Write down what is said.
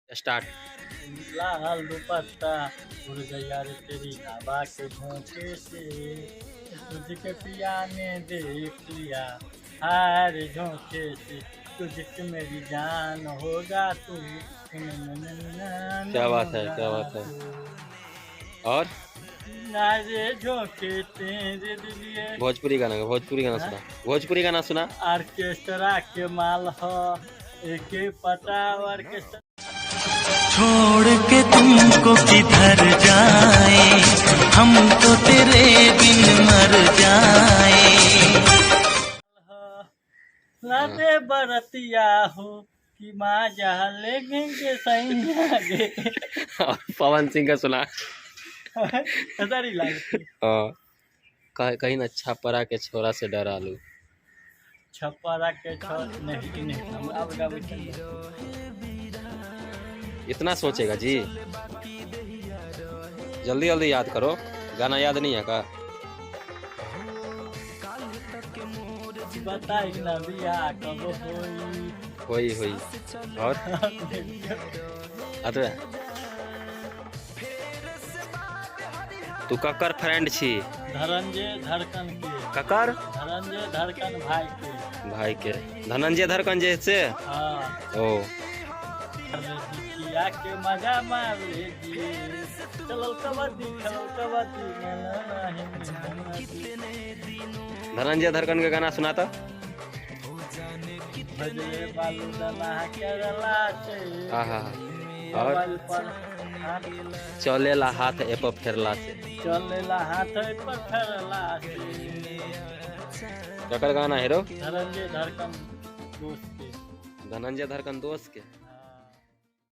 Start. लाल दुपट्टा उड़ गया रे तेरी हवा के झोंके से, तुझके पिया ने देख लिया हार झोंके से, तुझसे मेरी जान होगा तू, क्या बात है, क्या बात होगा है। तू। और नारे झोंके तेरे लिए भोजपुरी गाना, भोजपुरी गाना सुना, भोजपुरी गाना सुना। ऑर्केस्ट्रा के माल हो एक पता ऑर्केस्ट्रा। छोड़ के तुमको किधर जाए, हम तो तेरे बिन मर जाए। लाते बरतिया हो कि माँ जहाँ लेंगे सही आगे। और पवन सिंह का सुना। ऐसा नहीं लगता। कहीं न छपरा के छोरा से डरा लू। छपरा के छोर नहीं हम अब गावे इतना सोचेगा जी, जल्दी जल्दी याद करो, गाना याद नहीं है का। बताई ना बिया कब होई होई और अरे तू ककर फ्रेंड छी। धनंजय धड़कन के ककर धनंजय धड़कन भाई के धनंजय धड़कन जैसे। हाँ ओ किया के मजा मार लेगी, चलो कबड्डी खेलो कबड्डी धनंजय धड़कन का गाना सुना था। भजले बालू डला केरला से आहा और मोबाइल पर चलेला हाथ एप फेरला से। चलेला हाथ पर फेरला से। ककर गाना हीरो धनंजय धड़कन दोस्त के धनंजय धड़कन दोस्त के।